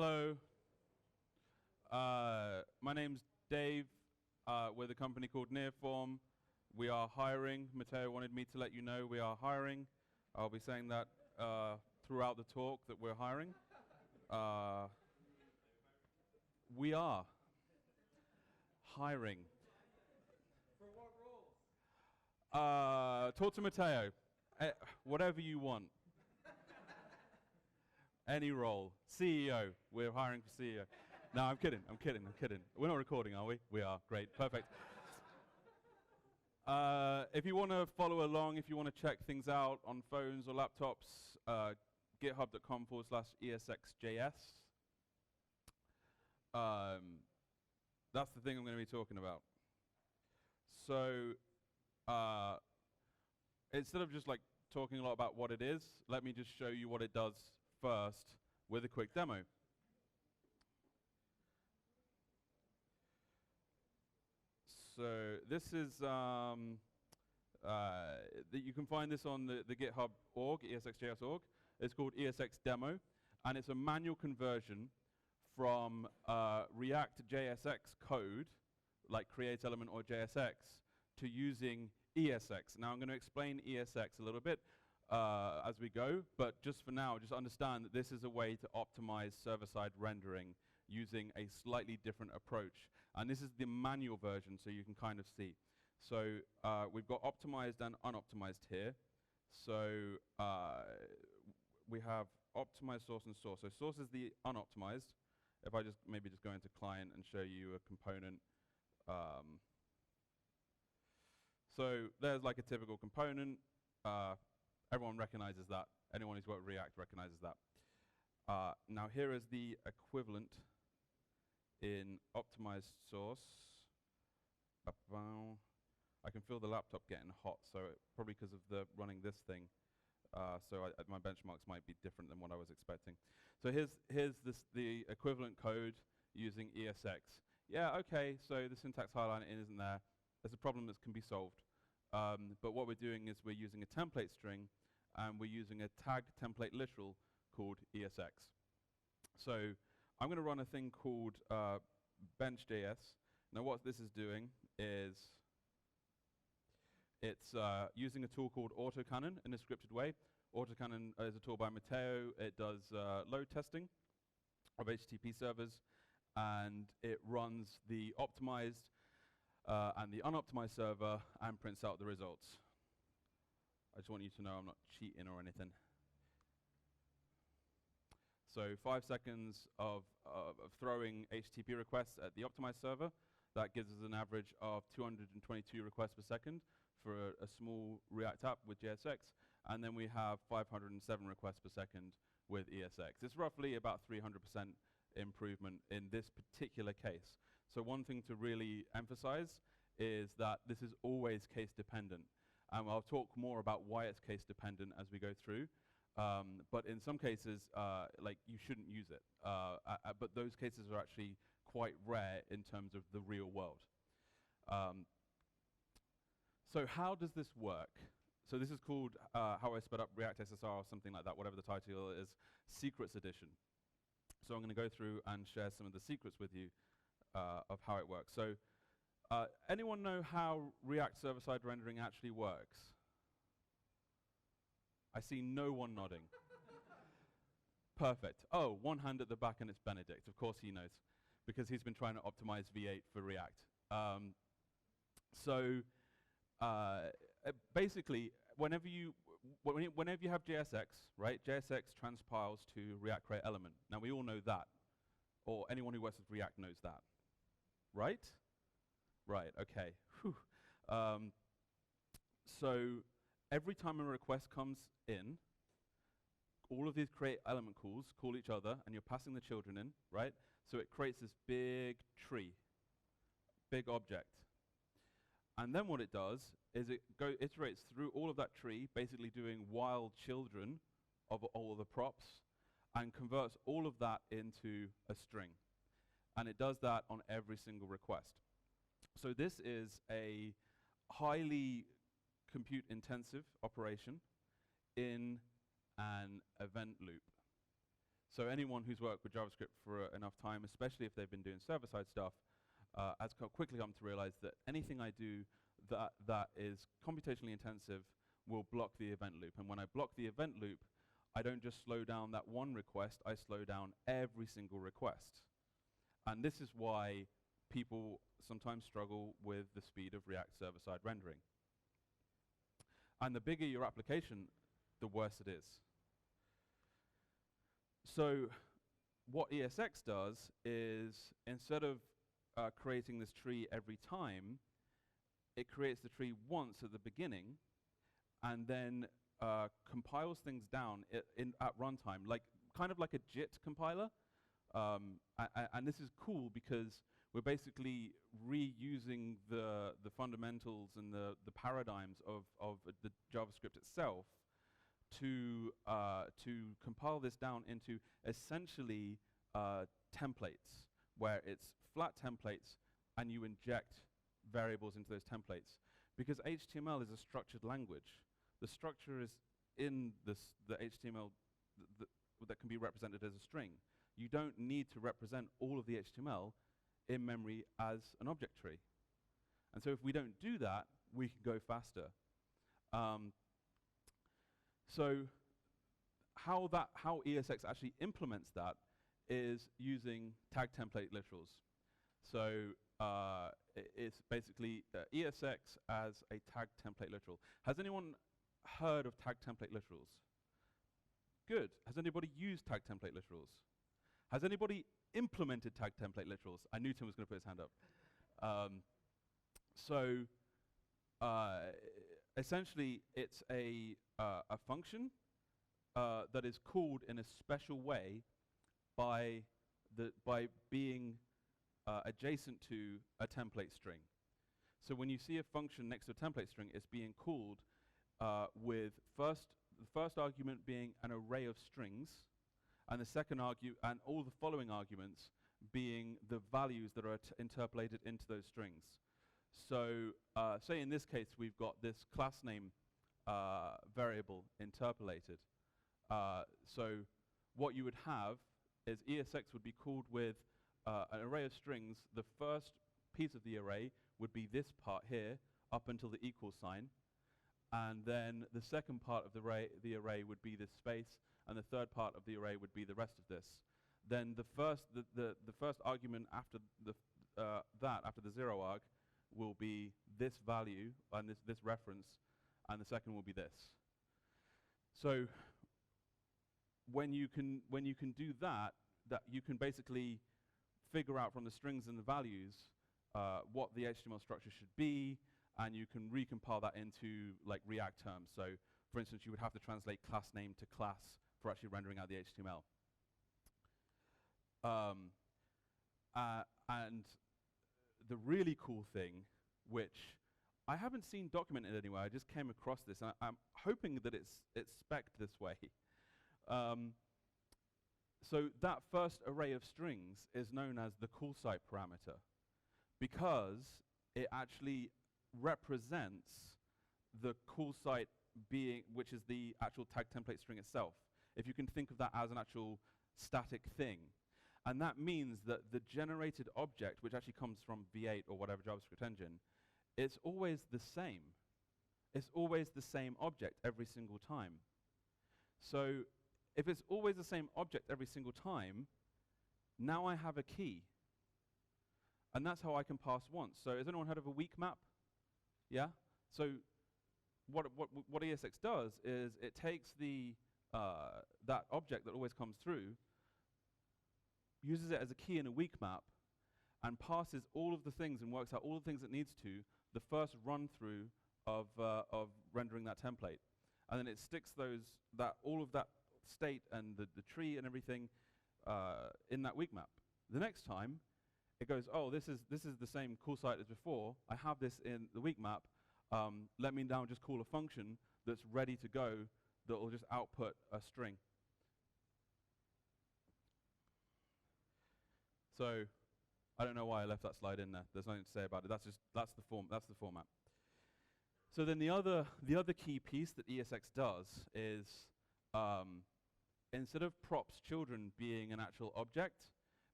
Hello. My name's Dave. We're the company called Nearform. We are hiring. Matteo wanted me to let you know we are hiring. I'll be saying that throughout the talk that we're hiring. We are hiring. For what roles? Talk to Matteo. Whatever you want. Any role. CEO. We're hiring for CEO. No, I'm kidding. We're not recording, are we? We are. Great. Perfect. If you want to follow along, if you want to check things out on phones or laptops, github.com/ESXJS. That's the thing I'm going to be talking about. So instead of just like talking a lot about what it is, let me just show you what it does first with a quick demo. So this is you can find this on the GitHub org, ESXJS org. It's called ESX demo, and it's a manual conversion from React JSX code, like create element or JSX, to using ESX. Now I'm going to explain ESX a little bit as we go, but just for now, just understand that this is a way to optimize server-side rendering using a slightly different approach. And this is the manual version, so you can kind of see. So we've got optimized and unoptimized here. So we have optimized source and source. So source is the unoptimized. If I just maybe just go into client and show you a component. So there's like a typical component. Everyone recognizes that. Anyone who's worked with React recognizes that. Now here is the equivalent in optimized source. I can feel the laptop getting hot, so probably because of the running this thing. So my benchmarks might be different than what I was expecting. So here's the equivalent code using ESX. Yeah, okay, so the syntax highlighting isn't there. There's a problem that can be solved. But what we're doing is we're using a template string, and we're using a tag template literal called ESX. So I'm going to run a thing called bench.js. Now what this is doing is it's using a tool called autocannon in a scripted way. Autocannon is a tool by Matteo. It does load testing of HTTP servers, and it runs the optimized and the unoptimized server and prints out the results. I just want you to know I'm not cheating or anything. So 5 seconds of throwing HTTP requests at the optimized server. That gives us an average of 222 requests per second for a small React app with JSX. And then we have 507 requests per second with ESX. It's roughly about 300% improvement in this particular case. So one thing to really emphasize is that this is always case dependent. And I'll talk more about why it's case dependent as we go through. But in some cases, like you shouldn't use it. But those cases are actually quite rare in terms of the real world. So how does this work? So this is called How I Sped Up React SSR or something like that, whatever the title is, Secrets Edition. So I'm going to go through and share some of the secrets with you of how it works. So anyone know how React server-side rendering actually works? I see no one nodding. Perfect. Oh, one hand at the back and it's Benedict. Of course he knows, because he's been trying to optimize V8 for React. Basically, whenever you have JSX, right, JSX transpiles to React create element. Now we all know that, or anyone who works with React knows that, right? Right. Okay. So every time a request comes in, all of these create element calls call each other, and you're passing the children in, right? So it creates this big tree, big object. And then what it does is it iterates through all of that tree, basically doing while children of all of the props, and converts all of that into a string. And it does that on every single request. So this is a highly compute-intensive operation in an event loop. So anyone who's worked with JavaScript for enough time, especially if they've been doing server-side stuff, has quickly come to realize that anything I do that is computationally intensive will block the event loop. And when I block the event loop, I don't just slow down that one request, I slow down every single request. And this is why people sometimes struggle with the speed of React server-side rendering. And the bigger your application, the worse it is. So what ESX does is, instead of creating this tree every time, it creates the tree once at the beginning, and then compiles things down at runtime, kind of like a JIT compiler. And this is cool because we're basically reusing the fundamentals and the paradigms of the JavaScript itself to compile this down into essentially templates, where it's flat templates and you inject variables into those templates. Because HTML is a structured language. The structure is in the HTML that can be represented as a string. You don't need to represent all of the HTML in memory as an object tree. And so if we don't do that, we can go faster. So how ESX actually implements that is using tag template literals. So it's basically ESX as a tag template literal. Has anyone heard of tag template literals? Good. Has anybody used tag template literals? Has anybody implemented tag template literals? I knew Tim was going to put his hand up. Essentially, it's a function that is called in a special way by being adjacent to a template string. So when you see a function next to a template string, it's being called with the first argument being an array of strings, and the second and all the following arguments being the values that are interpolated into those strings. So say in this case we've got this class name variable interpolated. So what you would have is ESX would be called with an array of strings. The first piece of the array would be this part here up until the equal sign, and then the second part of the array would be this space, and the third part of the array would be the rest of this. Then the first argument after after the zero arg will be this value and this reference, and the second will be this. So when you can do that you can basically figure out from the strings and the values what the HTML structure should be, and you can recompile that into like React terms. So for instance, you would have to translate class name to class for actually rendering out the HTML. And the really cool thing, which I haven't seen documented anywhere, I just came across this, and I'm hoping that it's spec'd this way. So that first array of strings is known as the call site parameter, because it actually represents the call site which is the actual tag template string itself. If you can think of that as an actual static thing. And that means that the generated object, which actually comes from V8 or whatever JavaScript engine, it's always the same. It's always the same object every single time. So if it's always the same object every single time, now I have a key. And that's how I can pass once. So has anyone heard of a weak map? Yeah? So what ESX does is it takes that object that always comes through, uses it as a key in a weak map, and passes all of the things and works out all the things it needs to the first run through of rendering that template. And then it sticks all of that state and the tree and everything in that weak map. The next time, it goes, oh, this is the same call site as before. I have this in the weak map. Let me now just call a function that's ready to go that will just output a string. So I don't know why I left that slide in there. There's nothing to say about it. That's the format. So then the other key piece that ESX does is instead of props children being an actual object,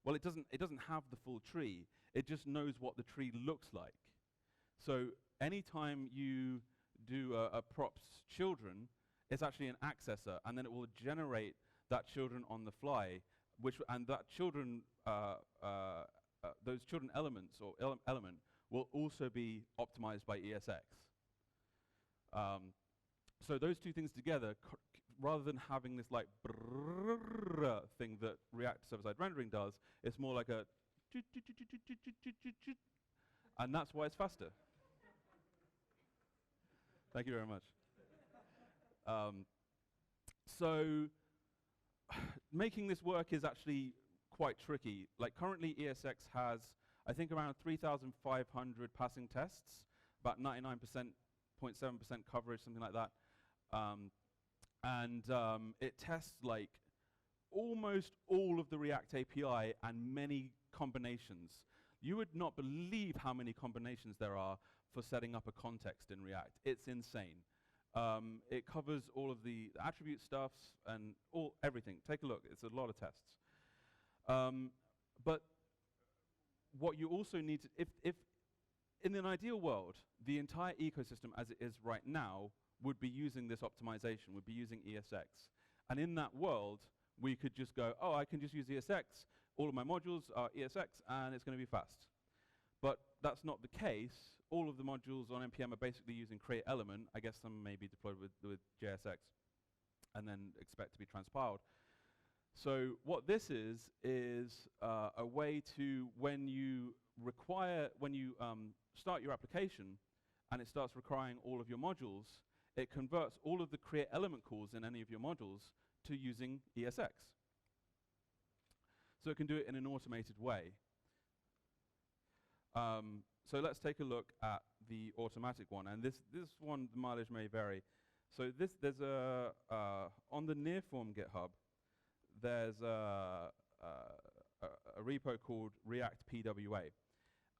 well, it doesn't have the full tree. It just knows what the tree looks like. So anytime you do a props children, it's actually an accessor, and then it will generate that children on the fly, and that children, those children elements or element will also be optimized by ESX. So those two things together, rather than having this like brrrr thing that React server-side rendering does, it's more like a and that's why it's faster. Thank you very much. So making this work is actually quite tricky. Like currently ESX has, I think, around 3,500 passing tests, about 99.7% coverage, something like that. It tests like almost all of the React API and many combinations. You would not believe how many combinations there are for setting up a context in React. It's insane. It covers all of the attribute stuffs and everything. Take a look. It's a lot of tests. But what you also need to, if in an ideal world, the entire ecosystem as it is right now would be using this optimization, would be using ESX. And in that world, we could just go, oh, I can just use ESX. All of my modules are ESX, and it's going to be fast. But that's not the case. All of the modules on NPM are basically using create element. I guess some may be deployed with JSX and then expect to be transpiled. So what this is a way to, when you start your application and it starts requiring all of your modules, it converts all of the create element calls in any of your modules to using ESX. So it can do it in an automated way. So let's take a look at the automatic one. And this one, the mileage may vary. So there's on the Nearform GitHub, there's a repo called React PWA.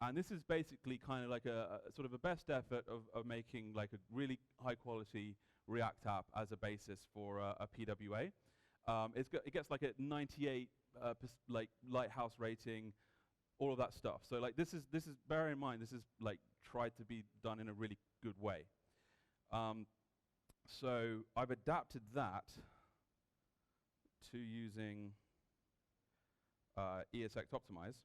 And this is basically kind of like a sort of a best effort of making like a really high quality React app as a basis for a PWA. It gets like a 98 like Lighthouse rating, all of that stuff. So like this is bear in mind, this is like tried to be done in a really good way. So I've adapted that to using ESX Optimize.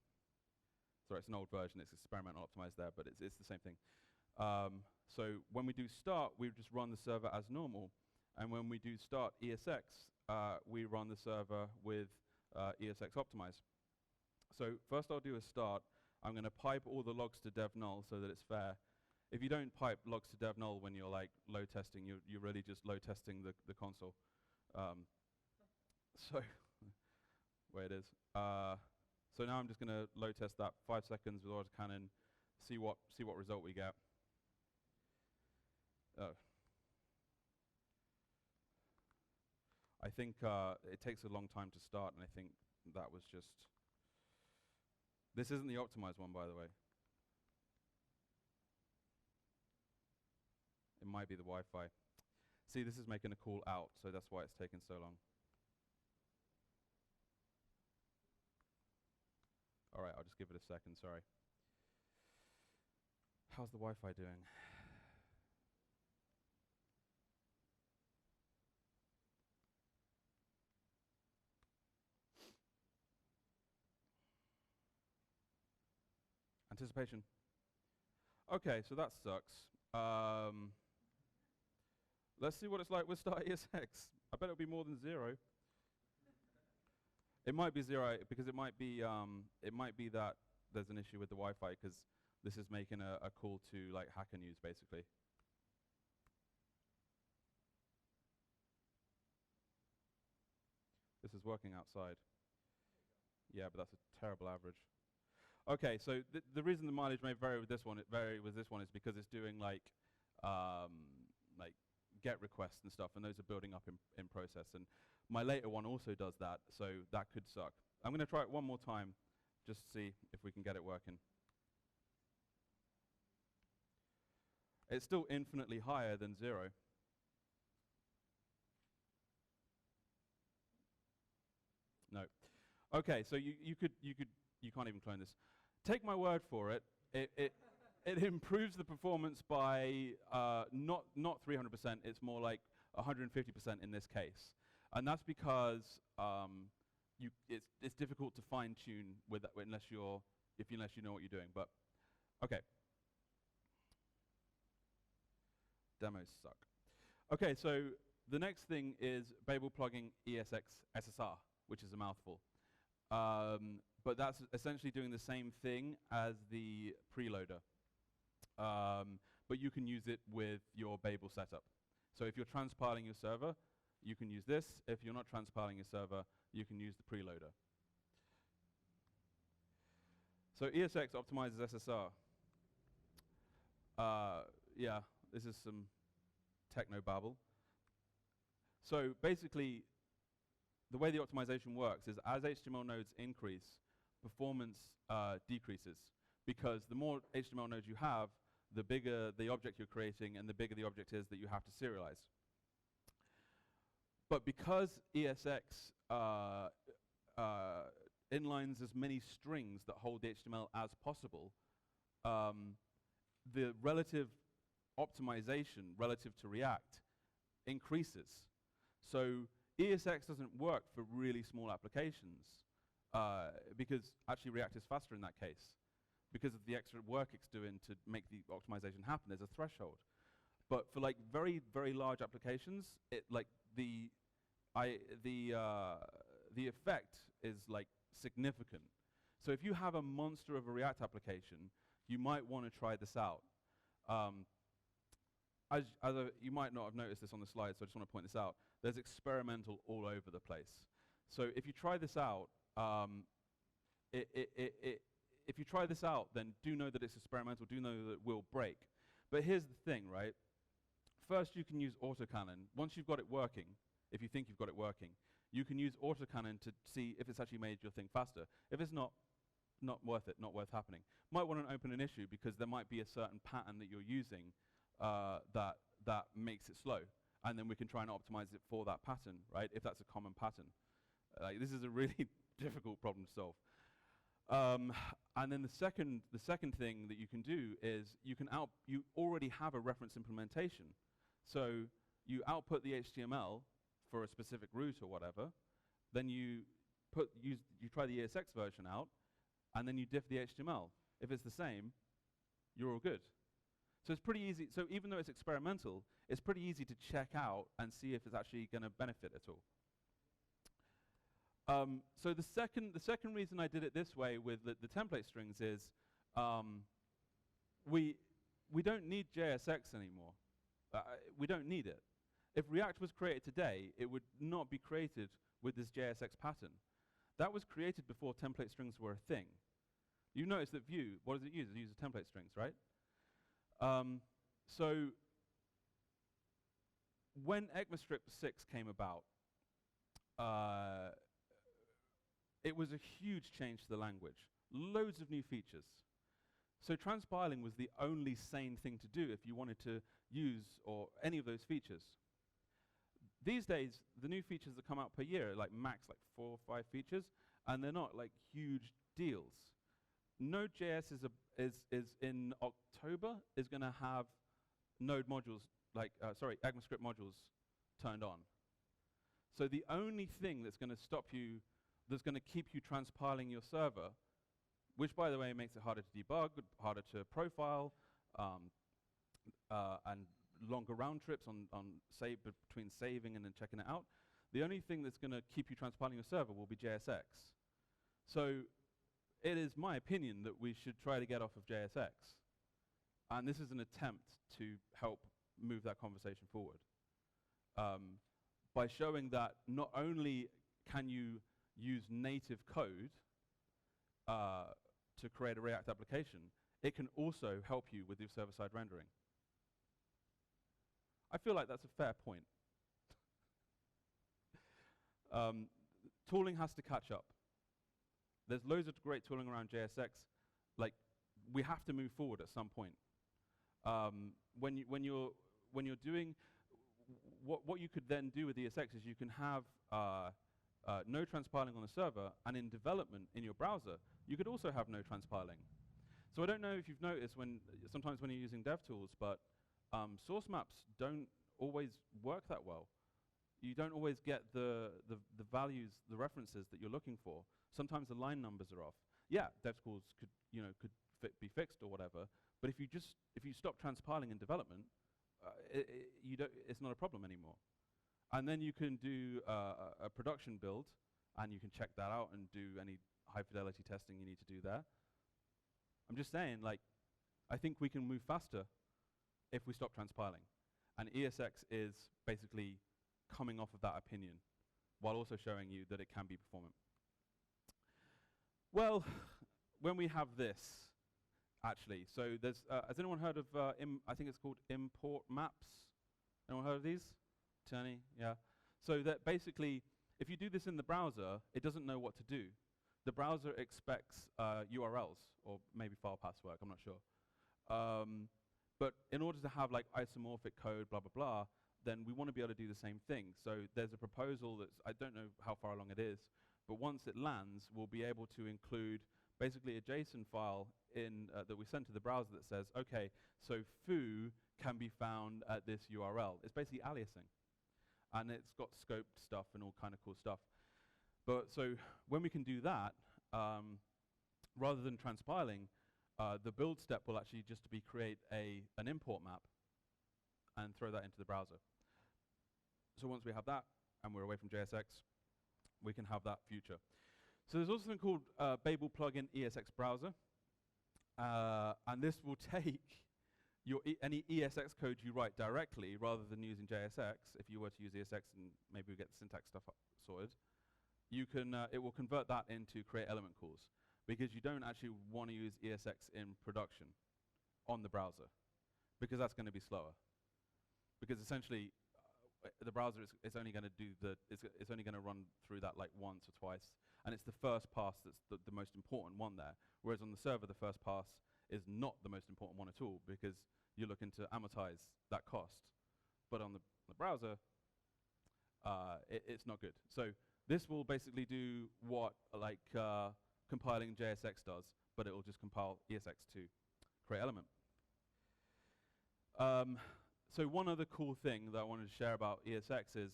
Sorry, it's an old version. It's experimental optimized there, but it's the same thing. So when we do start, we just run the server as normal. And when we do start ESX, we run the server with ESX Optimize. So first I'll do a start. I'm going to pipe all the logs to dev null so that it's fair. If you don't pipe logs to dev null when you're like load testing, you're really just load testing the console. So where it is. So now I'm just going to load test that 5 seconds with autocannon, see what result we get. I think it takes a long time to start, and I think that was just. This isn't the optimized one, by the way. It might be the Wi-Fi. See, this is making a call out, so that's why it's taking so long. All right, I'll just give it a second, sorry. How's the Wi-Fi doing? Anticipation. Okay, so that sucks. Let's see what it's like with start ESX. I bet it'll be more than 0. It might be 0 because it might be that there's an issue with the Wi-Fi because this is making a call to like Hacker News basically. This is working outside. Yeah, but that's a terrible average. Okay, so the reason the mileage may vary with this one, is because it's doing like GET requests and stuff, and those are building up in process. And my later one also does that, so that could suck. I'm going to try it one more time, just to see if we can get it working. It's still infinitely higher than 0. Okay, so you can't even clone this. Take my word for it. It improves the performance by not 300%. It's more like 150% in this case, and that's because it's difficult to fine tune with that unless you know what you're doing. But okay, demos suck. Okay, so the next thing is Babel plugging ESX SSR, which is a mouthful. But that's essentially doing the same thing as the preloader. But you can use it with your Babel setup. So if you're transpiling your server, you can use this. If you're not transpiling your server, you can use the preloader. So ESX optimizes SSR. Yeah, this is some techno babble. So basically, the way the optimization works is as HTML nodes increase, performance decreases, because the more HTML nodes you have, the bigger the object you're creating and the bigger the object is that you have to serialize. But because ESX inlines as many strings that hold the HTML as possible, the relative optimization relative to React increases. So ESX doesn't work for really small applications because actually React is faster in that case. Because of the extra work it's doing to make the optimization happen, there's a threshold. But for like very, very large applications, the effect is like significant. So if you have a monster of a React application, you might want to try this out. You might not have noticed this on the slide, so I just want to point this out. There's experimental all over the place. So if you try this out, if you try this out, then do know that it's experimental, do know that it will break. But here's the thing, right? First, you can use autocannon. Once you've got it working, if you think you've got it working, you can use autocannon to see if it's actually made your thing faster. If it's not worth it, not worth happening. Might want to open an issue because there might be a certain pattern that you're using that makes it slow. And then we can try and optimize it for that pattern, right? If that's a common pattern. This is a really difficult problem to solve. And then the second thing that you can do is you already have a reference implementation. So you output the HTML for a specific route or whatever, then you try the ESX version out, and then you diff the HTML. If it's the same, you're all good. So it's pretty easy. So even though it's experimental, it's pretty easy to check out and see if it's actually going to benefit at all. So the second reason I did it this way with the template strings is we don't need JSX anymore. We don't need it. If React was created today, it would not be created with this JSX pattern. That was created before template strings were a thing. You notice that Vue, what does it use? It uses template strings, right? So when ECMAScript 6 came about, it was a huge change to the language. Loads of new features. So transpiling was the only sane thing to do if you wanted to use any of those features. These days, the new features that come out per year are like max like 4 or 5 features, and they're not like huge deals. Node.js is in October is going to have Node modules ECMAScript modules turned on. So the only thing that's going to stop you, that's going to keep you transpiling your server, which by the way makes it harder to debug, harder to profile, and longer round trips between saving and then checking it out. The only thing that's going to keep you transpiling your server will be JSX. So it is my opinion that we should try to get off of JSX. And this is an attempt to help move that conversation forward. By showing that not only can you use native code to create a React application, it can also help you with your server-side rendering. I feel like that's a fair point. Tooling has to catch up. There's loads of great tooling around JSX. Like, we have to move forward at some point. When you're doing what you could then do with ESX is you can have no transpiling on the server, and in development in your browser, you could also have no transpiling. So I don't know if you've noticed sometimes when you're using DevTools, but source maps don't always work that well. You don't always get the values, the references that you're looking for. Sometimes the line numbers are off. Yeah, DevTools could be fixed or whatever, but if you stop transpiling in development, it's not a problem anymore. And then you can do a production build, and you can check that out and do any high fidelity testing you need to do there. I'm just saying, like, I think we can move faster if we stop transpiling. And ESX is basically coming off of that opinion, while also showing you that it can be performant. Well, when we have this, actually, so there's, has anyone heard of, I think it's called import maps? Anyone heard of these? Tony, yeah. So that basically, if you do this in the browser, it doesn't know what to do. The browser expects URLs, or maybe file paths work, I'm not sure. But in order to have like isomorphic code, blah, blah, blah, then we want to be able to do the same thing. So there's a proposal that's, I don't know how far along it is, but once it lands, we'll be able to include basically a JSON file in that we send to the browser that says, okay, so foo can be found at this URL. It's basically aliasing. And it's got scoped stuff and all kind of cool stuff. But so when we can do that, rather than transpiling, the build step will actually just be create an import map and throw that into the browser. So once we have that, and we're away from JSX, we can have that future. So there's also something called Babel plugin ESX browser. And this will take any ESX code you write directly, rather than using JSX. If you were to use ESX, and maybe we get the syntax stuff sorted, you can, it will convert that into create element calls, because you don't actually want to use ESX in production on the browser, because that's going to be slower. Because essentially, the browser is only going to do it's only going to run through that like once or twice, and it's the first pass that's the most important one there. Whereas on the server, the first pass is not the most important one at all, because you're looking to amortize that cost. But on the browser, it's not good. So this will basically do what like compiling JSX does, but it will just compile ESX to create element. So one other cool thing that I wanted to share about ESX is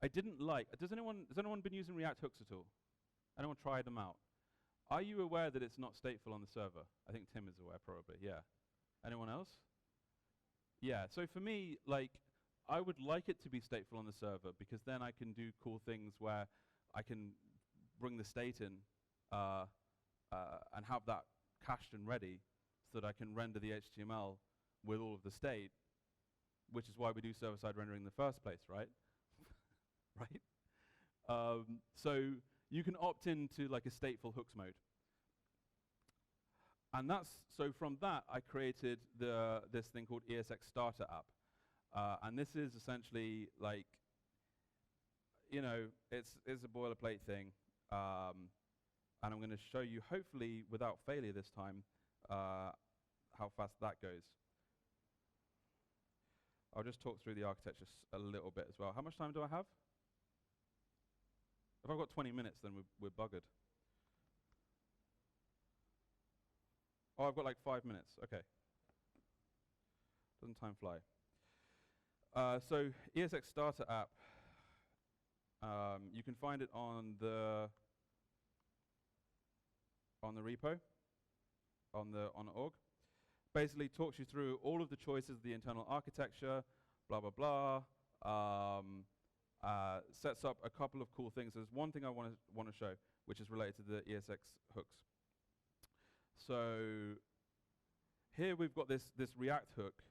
I didn't like. Has anyone been using React hooks at all? Anyone tried them out? Are you aware that it's not stateful on the server? I think Tim is aware, probably. Yeah. Anyone else? Yeah. So for me, like, I would like it to be stateful on the server, because then I can do cool things where I can bring the state in and have that cached and ready, so that I can render the HTML with all of the state, which is why we do server-side rendering in the first place, right? Right? So you can opt into like a stateful hooks mode. And so from that, I created this thing called ESX Starter App. And this is essentially like, you know, it's a boilerplate thing. And I'm going to show you, hopefully without failure this time, how fast that goes. I'll just talk through the architecture a little bit as well. How much time do I have? If I've got 20 minutes, then we're buggered. Oh, I've got like 5 minutes. Okay. Doesn't time fly? So ESX Starter App, you can find it on the repo, on org. Basically talks you through all of the choices of the internal architecture, blah, blah, blah. Sets up a couple of cool things. There's one thing I want to show, which is related to the ESX hooks. So here we've got this React hook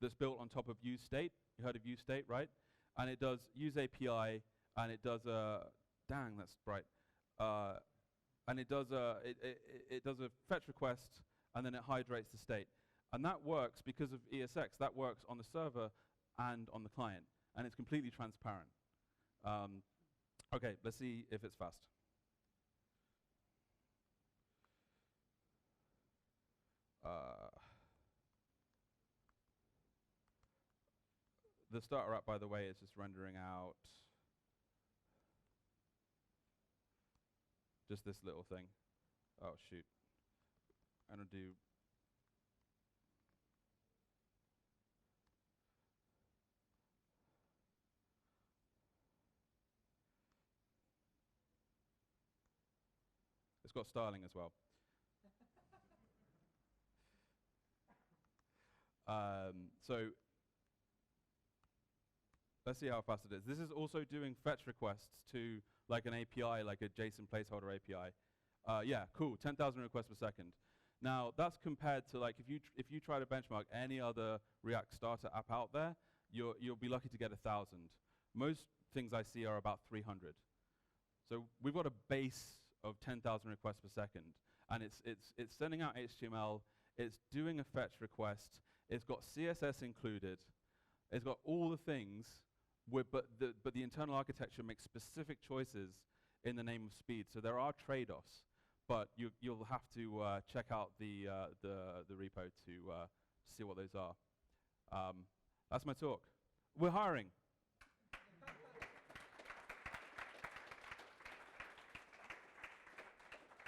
that's built on top of useState. You heard of useState, right? And it does use API, and it does a dang, that's bright. And it does a fetch request, and then it hydrates the state. And that works because of ESX. That works on the server and on the client, and it's completely transparent. Okay, let's see if it's fast. The starter app, by the way, is just rendering out just this little thing. Oh, shoot. I'm going to do... It's got styling as well. So let's see how fast it is. This is also doing fetch requests to like an API, like a JSON placeholder API. Yeah, cool, 10,000 requests per second. Now that's compared to like if you try to benchmark any other React Starter app out there, you'll be lucky to get 1,000. Most things I see are about 300. So we've got a base of 10,000 requests per second, and it's sending out HTML. It's doing a fetch request. It's got CSS included. It's got all the things, but the internal architecture makes specific choices in the name of speed. So there are trade-offs, but you'll have to check out the repo to see what those are. That's my talk. We're hiring.